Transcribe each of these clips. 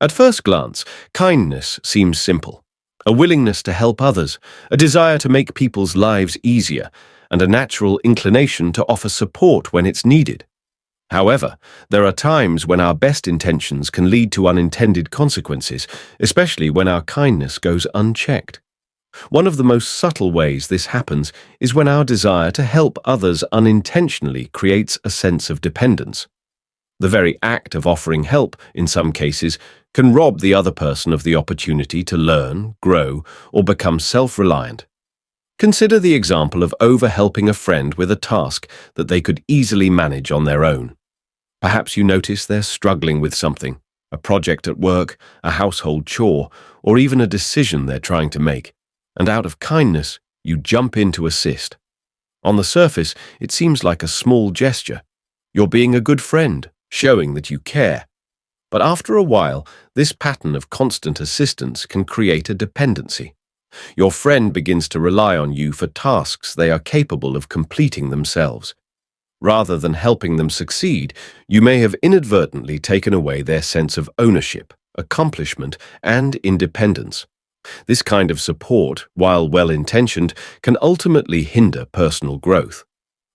At first glance, kindness seems simple. A willingness to help others, a desire to make people's lives easier, and a natural inclination to offer support when it's needed. However, there are times when our best intentions can lead to unintended consequences, especially when our kindness goes unchecked. One of the most subtle ways this happens is when our desire to help others unintentionally creates a sense of dependence. The very act of offering help, in some cases, can rob the other person of the opportunity to learn, grow, or become self-reliant. Consider the example of over-helping a friend with a task that they could easily manage on their own. Perhaps you notice they're struggling with something, a project at work, a household chore, or even a decision they're trying to make, and out of kindness, you jump in to assist. On the surface, it seems like a small gesture. You're being a good friend, showing that you care. But after a while, this pattern of constant assistance can create a dependency. Your friend begins to rely on you for tasks they are capable of completing themselves. Rather than helping them succeed, you may have inadvertently taken away their sense of ownership, accomplishment, and independence. This kind of support, while well-intentioned, can ultimately hinder personal growth.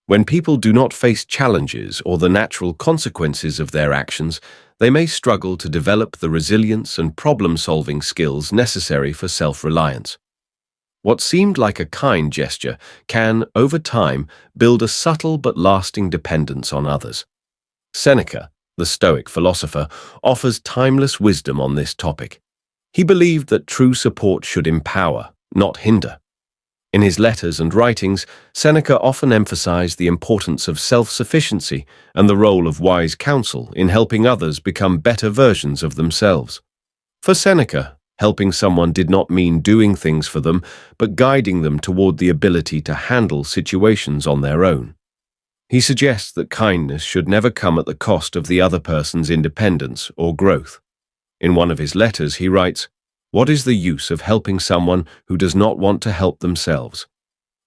When people do not face challenges or the natural consequences of their actions, they may struggle to develop the resilience and problem-solving skills necessary for self-reliance. What seemed like a kind gesture can, over time, build a subtle but lasting dependence on others. Seneca, the Stoic philosopher, offers timeless wisdom on this topic. He believed that true support should empower, not hinder. In his letters and writings, Seneca often emphasized the importance of self-sufficiency and the role of wise counsel in helping others become better versions of themselves. For Seneca, helping someone did not mean doing things for them, but guiding them toward the ability to handle situations on their own. He suggests that kindness should never come at the cost of the other person's independence or growth. In one of his letters, he writes, "What is the use of helping someone who does not want to help themselves?"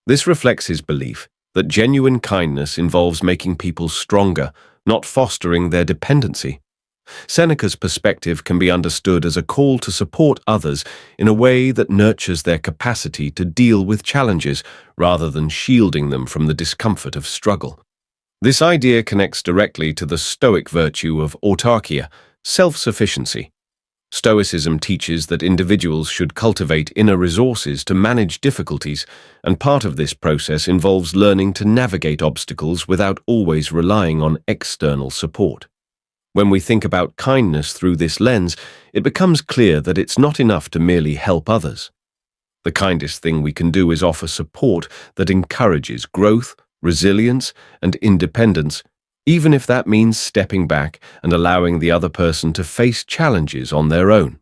This reflects his belief that genuine kindness involves making people stronger, not fostering their dependency. Seneca's perspective can be understood as a call to support others in a way that nurtures their capacity to deal with challenges rather than shielding them from the discomfort of struggle. This idea connects directly to the Stoic virtue of autarkia, self-sufficiency. Stoicism teaches that individuals should cultivate inner resources to manage difficulties, and part of this process involves learning to navigate obstacles without always relying on external support. When we think about kindness through this lens, it becomes clear that it's not enough to merely help others. The kindest thing we can do is offer support that encourages growth, resilience, and independence, even if that means stepping back and allowing the other person to face challenges on their own.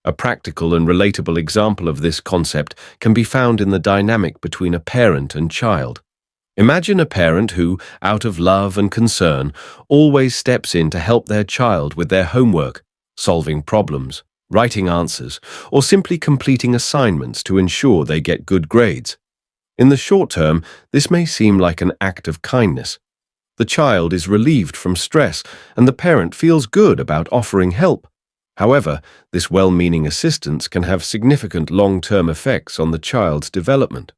A practical and relatable example of this concept can be found in the dynamic between a parent and child. Imagine a parent who, out of love and concern, always steps in to help their child with their homework, solving problems, writing answers, or simply completing assignments to ensure they get good grades. In the short term, this may seem like an act of kindness. The child is relieved from stress, and the parent feels good about offering help. However, this well-meaning assistance can have significant long-term effects on the child's development.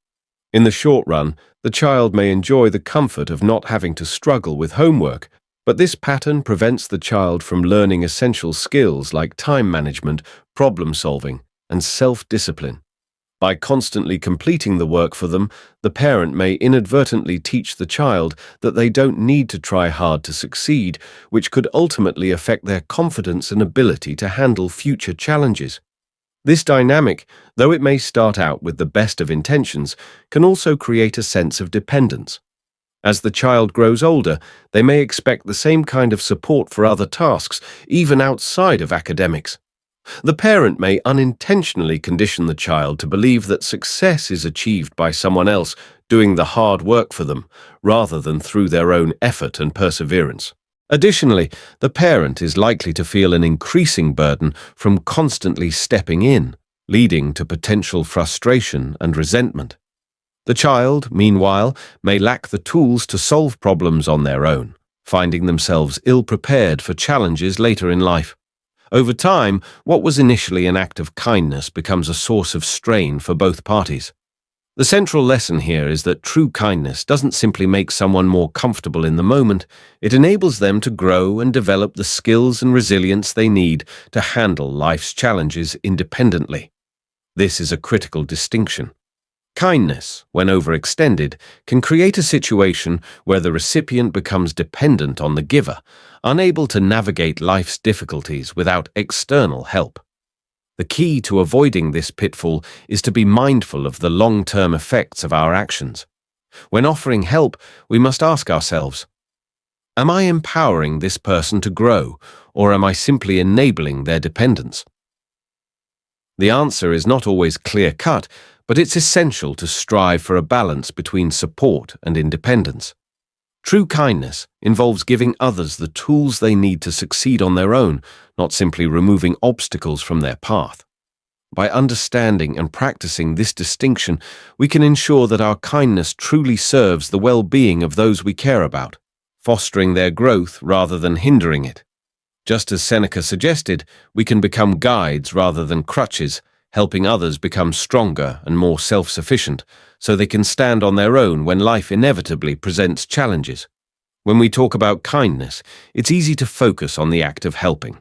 In the short run, the child may enjoy the comfort of not having to struggle with homework, but this pattern prevents the child from learning essential skills like time management, problem-solving, and self-discipline. By constantly completing the work for them, the parent may inadvertently teach the child that they don't need to try hard to succeed, which could ultimately affect their confidence and ability to handle future challenges. This dynamic, though it may start out with the best of intentions, can also create a sense of dependence. As the child grows older, they may expect the same kind of support for other tasks, even outside of academics. The parent may unintentionally condition the child to believe that success is achieved by someone else doing the hard work for them, rather than through their own effort and perseverance. Additionally, the parent is likely to feel an increasing burden from constantly stepping in, leading to potential frustration and resentment. The child, meanwhile, may lack the tools to solve problems on their own, finding themselves ill-prepared for challenges later in life. Over time, what was initially an act of kindness becomes a source of strain for both parties. The central lesson here is that true kindness doesn't simply make someone more comfortable in the moment, it enables them to grow and develop the skills and resilience they need to handle life's challenges independently. This is a critical distinction. Kindness, when overextended, can create a situation where the recipient becomes dependent on the giver, unable to navigate life's difficulties without external help. The key to avoiding this pitfall is to be mindful of the long-term effects of our actions. When offering help, we must ask ourselves, am I empowering this person to grow, or am I simply enabling their dependence? The answer is not always clear-cut, but it's essential to strive for a balance between support and independence. True kindness involves giving others the tools they need to succeed on their own, not simply removing obstacles from their path. By understanding and practicing this distinction, we can ensure that our kindness truly serves the well-being of those we care about, fostering their growth rather than hindering it. Just as Seneca suggested, we can become guides rather than crutches, helping others become stronger and more self-sufficient, so they can stand on their own when life inevitably presents challenges. When we talk about kindness, it's easy to focus on the act of helping.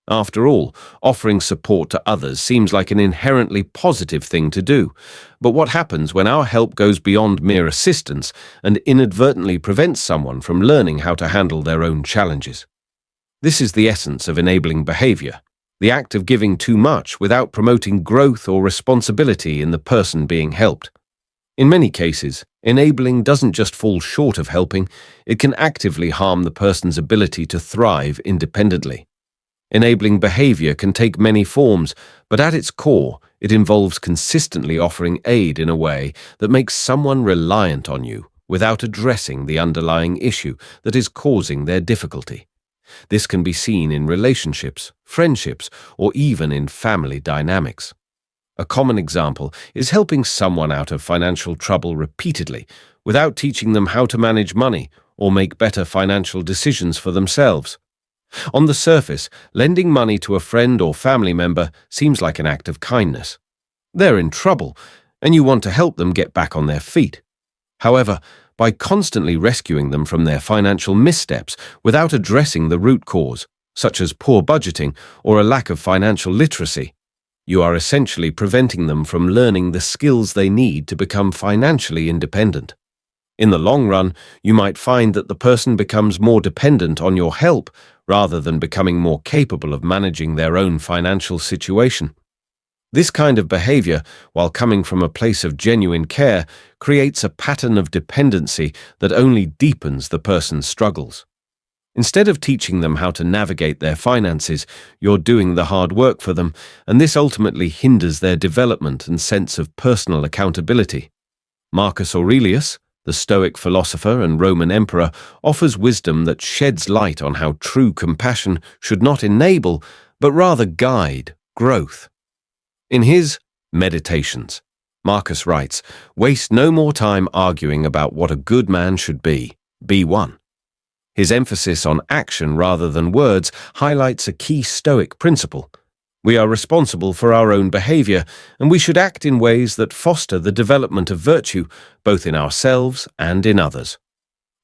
After all, offering support to others seems like an inherently positive thing to do. But what happens when our help goes beyond mere assistance and inadvertently prevents someone from learning how to handle their own challenges? This is the essence of enabling behavior, the act of giving too much without promoting growth or responsibility in the person being helped. In many cases, enabling doesn't just fall short of helping, it can actively harm the person's ability to thrive independently. Enabling behavior can take many forms, but at its core, it involves consistently offering aid in a way that makes someone reliant on you without addressing the underlying issue that is causing their difficulty. This can be seen in relationships, friendships, or even in family dynamics. A common example is helping someone out of financial trouble repeatedly without teaching them how to manage money or make better financial decisions for themselves. On the surface, lending money to a friend or family member seems like an act of kindness. They're in trouble, and you want to help them get back on their feet. However, by constantly rescuing them from their financial missteps without addressing the root cause, such as poor budgeting or a lack of financial literacy, you are essentially preventing them from learning the skills they need to become financially independent. In the long run, you might find that the person becomes more dependent on your help rather than becoming more capable of managing their own financial situation. This kind of behavior, while coming from a place of genuine care, creates a pattern of dependency that only deepens the person's struggles. Instead of teaching them how to navigate their finances, you're doing the hard work for them, and this ultimately hinders their development and sense of personal accountability. Marcus Aurelius, the Stoic philosopher and Roman emperor, offers wisdom that sheds light on how true compassion should not enable, but rather guide, growth. In his Meditations, Marcus writes, "Waste no more time arguing about what a good man should be one." His emphasis on action rather than words highlights a key Stoic principle. We are responsible for our own behavior, and we should act in ways that foster the development of virtue, both in ourselves and in others.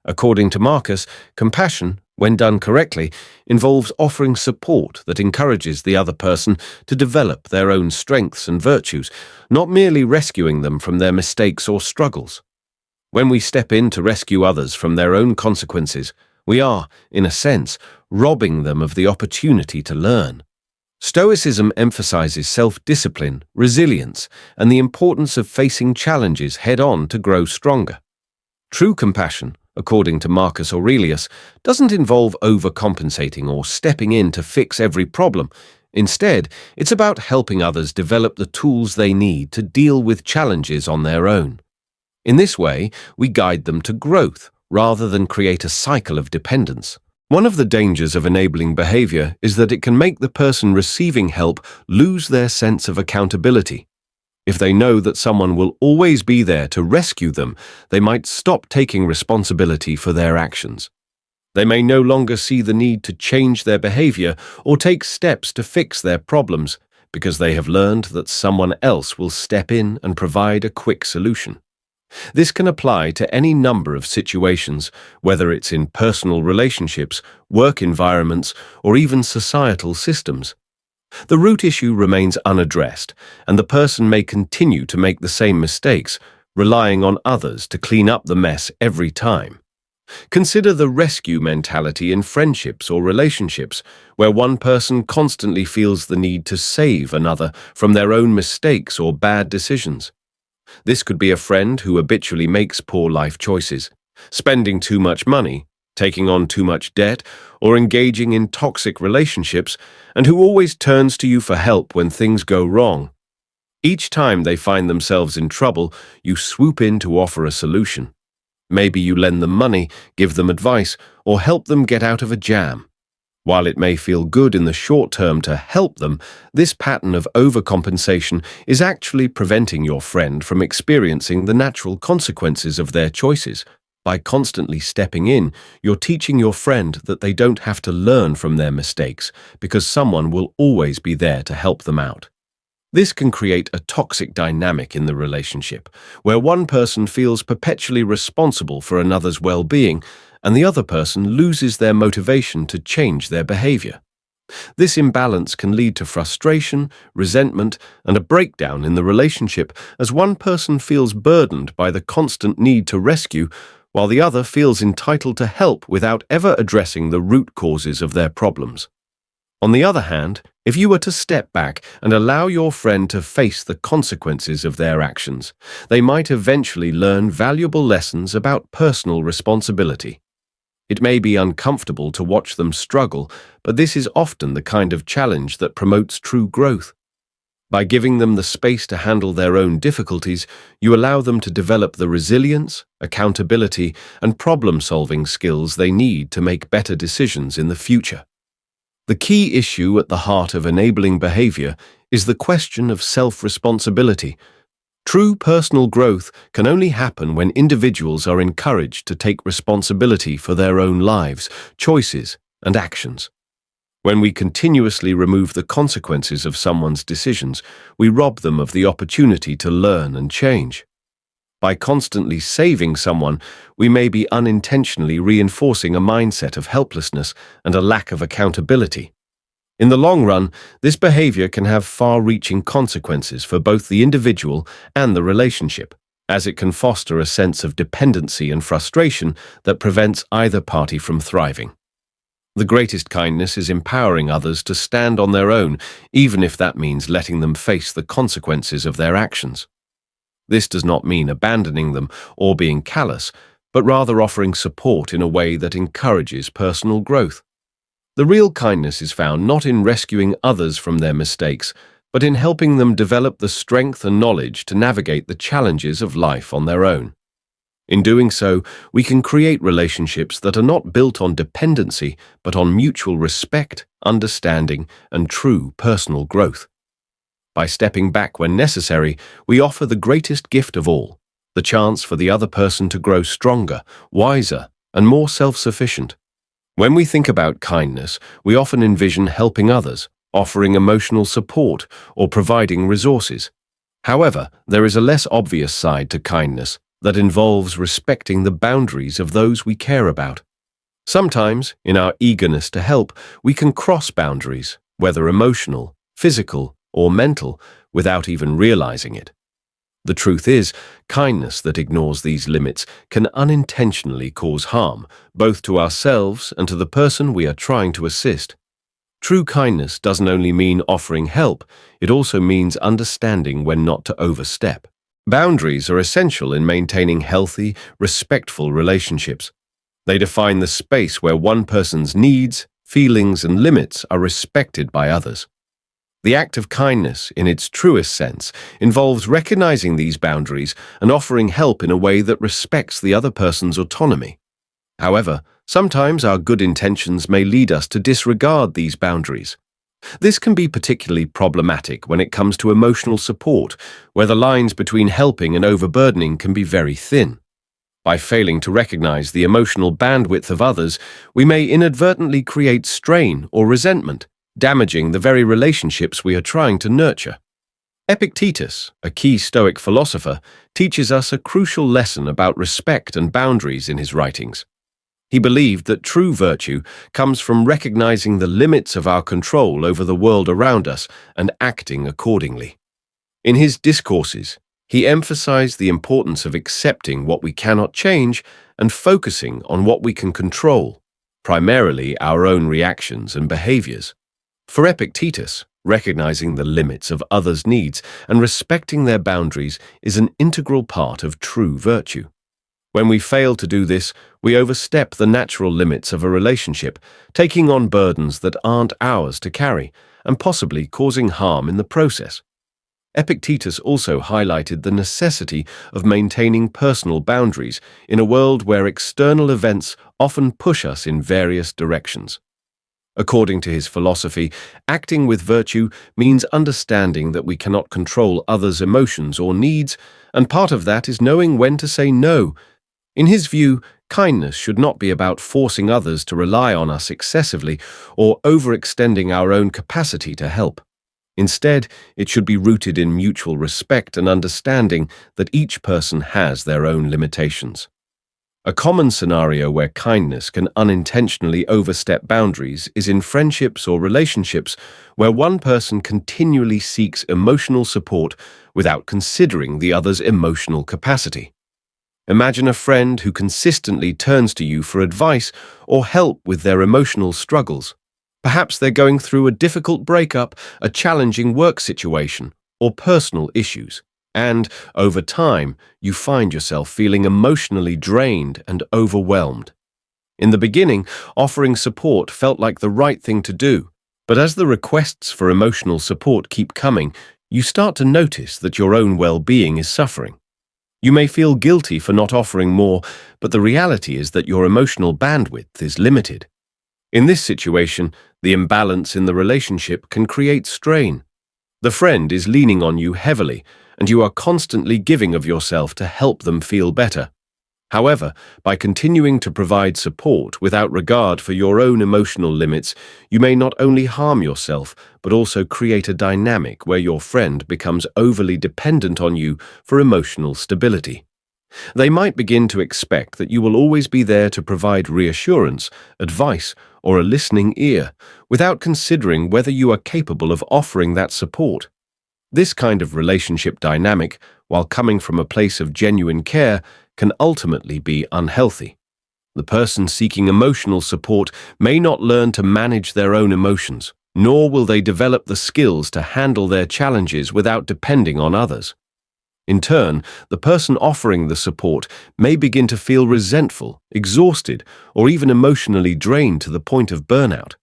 According to Marcus, compassion, when done correctly, involves offering support that encourages the other person to develop their own strengths and virtues, not merely rescuing them from their mistakes or struggles. When we step in to rescue others from their own consequences, we are, in a sense, robbing them of the opportunity to learn. Stoicism emphasizes self-discipline, resilience, and the importance of facing challenges head-on to grow stronger. True compassion, according to Marcus Aurelius, doesn't involve overcompensating or stepping in to fix every problem. Instead, it's about helping others develop the tools they need to deal with challenges on their own. In this way, we guide them to growth, rather than create a cycle of dependence. One of the dangers of enabling behavior is that it can make the person receiving help lose their sense of accountability. If they know that someone will always be there to rescue them, they might stop taking responsibility for their actions. They may no longer see the need to change their behavior or take steps to fix their problems because they have learned that someone else will step in and provide a quick solution. This can apply to any number of situations, whether it's in personal relationships, work environments, or even societal systems. The root issue remains unaddressed, and the person may continue to make the same mistakes, relying on others to clean up the mess every time. Consider the rescue mentality in friendships or relationships, where one person constantly feels the need to save another from their own mistakes or bad decisions. This could be a friend who habitually makes poor life choices, spending too much money, taking on too much debt, or engaging in toxic relationships, and who always turns to you for help when things go wrong. Each time they find themselves in trouble, you swoop in to offer a solution. Maybe you lend them money, give them advice, or help them get out of a jam. While it may feel good in the short term to help them, this pattern of overcompensation is actually preventing your friend from experiencing the natural consequences of their choices. By constantly stepping in, you're teaching your friend that they don't have to learn from their mistakes because someone will always be there to help them out. This can create a toxic dynamic in the relationship, where one person feels perpetually responsible for another's well-being, and the other person loses their motivation to change their behavior. This imbalance can lead to frustration, resentment, and a breakdown in the relationship as one person feels burdened by the constant need to rescue, while the other feels entitled to help without ever addressing the root causes of their problems. On the other hand, if you were to step back and allow your friend to face the consequences of their actions, they might eventually learn valuable lessons about personal responsibility. It may be uncomfortable to watch them struggle, but this is often the kind of challenge that promotes true growth. By giving them the space to handle their own difficulties, you allow them to develop the resilience, accountability, and problem-solving skills they need to make better decisions in the future. The key issue at the heart of enabling behavior is the question of self-responsibility. True personal growth can only happen when individuals are encouraged to take responsibility for their own lives, choices, and actions. When we continuously remove the consequences of someone's decisions, we rob them of the opportunity to learn and change. By constantly saving someone, we may be unintentionally reinforcing a mindset of helplessness and a lack of accountability. In the long run, this behavior can have far-reaching consequences for both the individual and the relationship, as it can foster a sense of dependency and frustration that prevents either party from thriving. The greatest kindness is empowering others to stand on their own, even if that means letting them face the consequences of their actions. This does not mean abandoning them or being callous, but rather offering support in a way that encourages personal growth. The real kindness is found not in rescuing others from their mistakes, but in helping them develop the strength and knowledge to navigate the challenges of life on their own. In doing so, we can create relationships that are not built on dependency, but on mutual respect, understanding, and true personal growth. By stepping back when necessary, we offer the greatest gift of all, the chance for the other person to grow stronger, wiser, and more self-sufficient. When we think about kindness, we often envision helping others, offering emotional support, or providing resources. However, there is a less obvious side to kindness that involves respecting the boundaries of those we care about. Sometimes, in our eagerness to help, we can cross boundaries, whether emotional, physical, or mental, without even realizing it. The truth is, kindness that ignores these limits can unintentionally cause harm, both to ourselves and to the person we are trying to assist. True kindness doesn't only mean offering help, it also means understanding when not to overstep. Boundaries are essential in maintaining healthy, respectful relationships. They define the space where one person's needs, feelings, and limits are respected by others. The act of kindness, in its truest sense, involves recognizing these boundaries and offering help in a way that respects the other person's autonomy. However, sometimes our good intentions may lead us to disregard these boundaries. This can be particularly problematic when it comes to emotional support, where the lines between helping and overburdening can be very thin. By failing to recognize the emotional bandwidth of others, we may inadvertently create strain or resentment, damaging the very relationships we are trying to nurture. Epictetus, a key Stoic philosopher, teaches us a crucial lesson about respect and boundaries in his writings. He believed that true virtue comes from recognizing the limits of our control over the world around us and acting accordingly. In his discourses, he emphasized the importance of accepting what we cannot change and focusing on what we can control, primarily our own reactions and behaviors. For Epictetus, recognizing the limits of others' needs and respecting their boundaries is an integral part of true virtue. When we fail to do this, we overstep the natural limits of a relationship, taking on burdens that aren't ours to carry, and possibly causing harm in the process. Epictetus also highlighted the necessity of maintaining personal boundaries in a world where external events often push us in various directions. According to his philosophy, acting with virtue means understanding that we cannot control others' emotions or needs, and part of that is knowing when to say no. In his view, kindness should not be about forcing others to rely on us excessively or overextending our own capacity to help. Instead, it should be rooted in mutual respect and understanding that each person has their own limitations. A common scenario where kindness can unintentionally overstep boundaries is in friendships or relationships where one person continually seeks emotional support without considering the other's emotional capacity. Imagine a friend who consistently turns to you for advice or help with their emotional struggles. Perhaps they're going through a difficult breakup, a challenging work situation, or personal issues. And, over time, you find yourself feeling emotionally drained and overwhelmed. In the beginning, offering support felt like the right thing to do, but as the requests for emotional support keep coming, you start to notice that your own well-being is suffering. You may feel guilty for not offering more, but the reality is that your emotional bandwidth is limited. In this situation, the imbalance in the relationship can create strain. The friend is leaning on you heavily, and you are constantly giving of yourself to help them feel better. However, by continuing to provide support without regard for your own emotional limits, you may not only harm yourself, but also create a dynamic where your friend becomes overly dependent on you for emotional stability. They might begin to expect that you will always be there to provide reassurance, advice, or a listening ear, without considering whether you are capable of offering that support. This kind of relationship dynamic, while coming from a place of genuine care, can ultimately be unhealthy. The person seeking emotional support may not learn to manage their own emotions, nor will they develop the skills to handle their challenges without depending on others. In turn, the person offering the support may begin to feel resentful, exhausted, or even emotionally drained to the point of burnout.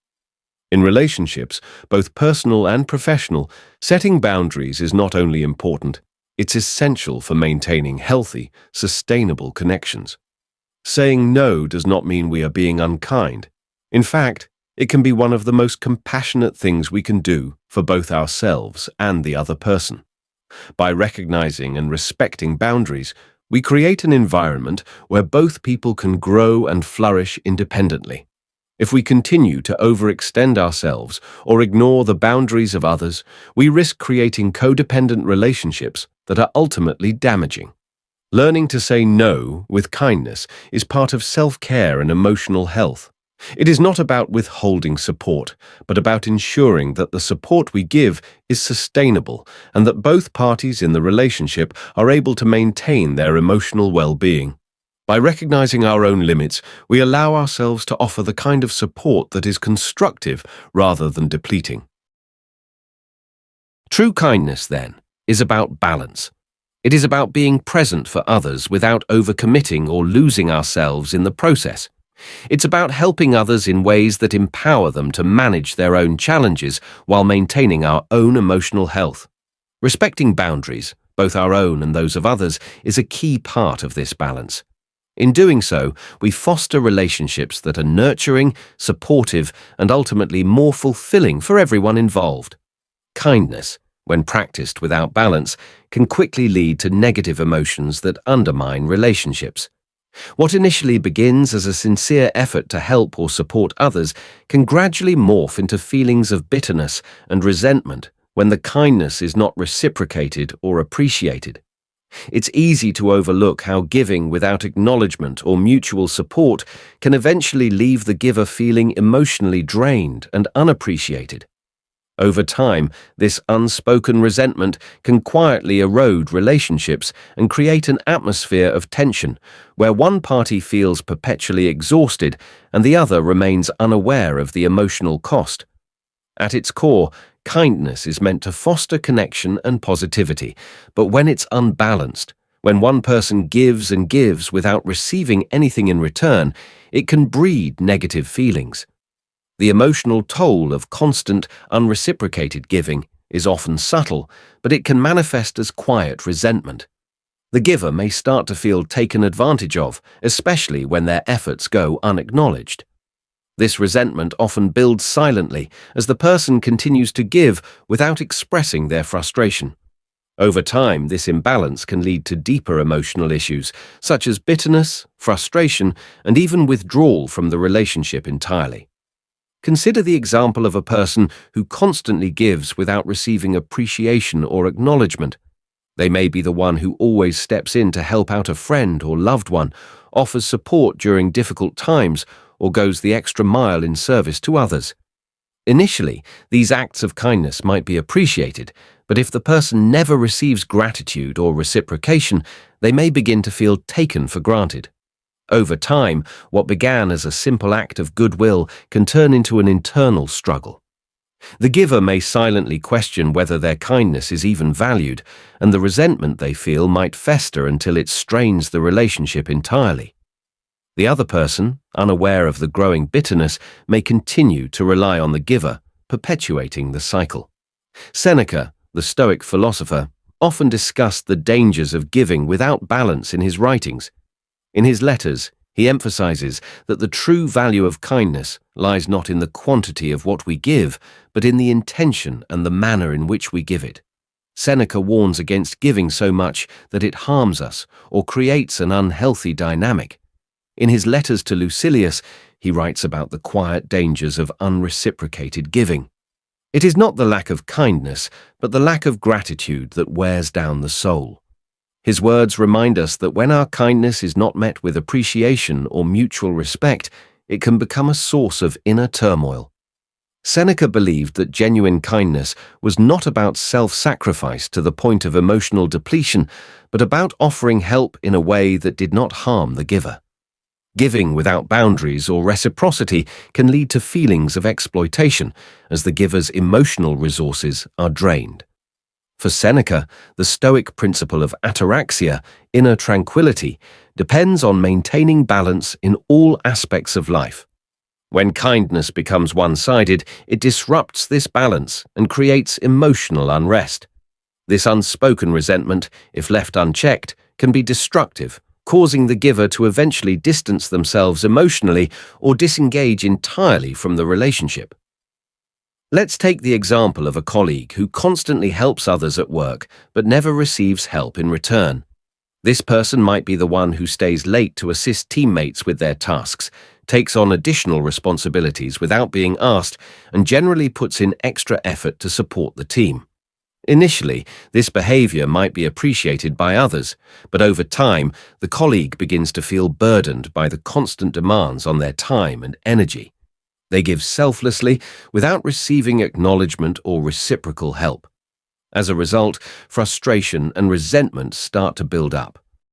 In relationships, both personal and professional, setting boundaries is not only important, it's essential for maintaining healthy, sustainable connections. Saying no does not mean we are being unkind. In fact, it can be one of the most compassionate things we can do for both ourselves and the other person. By recognizing and respecting boundaries, we create an environment where both people can grow and flourish independently. If we continue to overextend ourselves or ignore the boundaries of others, we risk creating codependent relationships that are ultimately damaging. Learning to say no with kindness is part of self-care and emotional health. It is not about withholding support, but about ensuring that the support we give is sustainable and that both parties in the relationship are able to maintain their emotional well-being. By recognizing our own limits, we allow ourselves to offer the kind of support that is constructive rather than depleting. True kindness, then, is about balance. It is about being present for others without overcommitting or losing ourselves in the process. It's about helping others in ways that empower them to manage their own challenges while maintaining our own emotional health. Respecting boundaries, both our own and those of others, is a key part of this balance. In doing so, we foster relationships that are nurturing, supportive, and ultimately more fulfilling for everyone involved. Kindness, when practiced without balance, can quickly lead to negative emotions that undermine relationships. What initially begins as a sincere effort to help or support others can gradually morph into feelings of bitterness and resentment when the kindness is not reciprocated or appreciated. It's easy to overlook how giving without acknowledgement or mutual support can eventually leave the giver feeling emotionally drained and unappreciated. Over time, this unspoken resentment can quietly erode relationships and create an atmosphere of tension, where one party feels perpetually exhausted and the other remains unaware of the emotional cost. At its core, kindness is meant to foster connection and positivity, but when it's unbalanced, when one person gives and gives without receiving anything in return, it can breed negative feelings. The emotional toll of constant, unreciprocated giving is often subtle, but it can manifest as quiet resentment. The giver may start to feel taken advantage of, especially when their efforts go unacknowledged. This resentment often builds silently as the person continues to give without expressing their frustration. Over time, this imbalance can lead to deeper emotional issues, such as bitterness, frustration, and even withdrawal from the relationship entirely. Consider the example of a person who constantly gives without receiving appreciation or acknowledgement. They may be the one who always steps in to help out a friend or loved one, offers support during difficult times, or goes the extra mile in service to others. Initially, these acts of kindness might be appreciated, but if the person never receives gratitude or reciprocation, they may begin to feel taken for granted. Over time, what began as a simple act of goodwill can turn into an internal struggle. The giver may silently question whether their kindness is even valued, and the resentment they feel might fester until it strains the relationship entirely. The other person, unaware of the growing bitterness, may continue to rely on the giver, perpetuating the cycle. Seneca, the Stoic philosopher, often discussed the dangers of giving without balance in his writings. In his letters, he emphasizes that the true value of kindness lies not in the quantity of what we give, but in the intention and the manner in which we give it. Seneca warns against giving so much that it harms us or creates an unhealthy dynamic. In his letters to Lucilius, he writes about the quiet dangers of unreciprocated giving. It is not the lack of kindness, but the lack of gratitude that wears down the soul. His words remind us that when our kindness is not met with appreciation or mutual respect, it can become a source of inner turmoil. Seneca believed that genuine kindness was not about self-sacrifice to the point of emotional depletion, but about offering help in a way that did not harm the giver. Giving without boundaries or reciprocity can lead to feelings of exploitation, as the giver's emotional resources are drained. For Seneca, the Stoic principle of ataraxia, inner tranquility, depends on maintaining balance in all aspects of life. When kindness becomes one-sided, it disrupts this balance and creates emotional unrest. This unspoken resentment, if left unchecked, can be destructive, causing the giver to eventually distance themselves emotionally or disengage entirely from the relationship. Let's take the example of a colleague who constantly helps others at work but never receives help in return. This person might be the one who stays late to assist teammates with their tasks, takes on additional responsibilities without being asked, and generally puts in extra effort to support the team. Initially, this behavior might be appreciated by others, but over time, the colleague begins to feel burdened by the constant demands on their time and energy. They give selflessly without receiving acknowledgement or reciprocal help. As a result, frustration and resentment start to build up.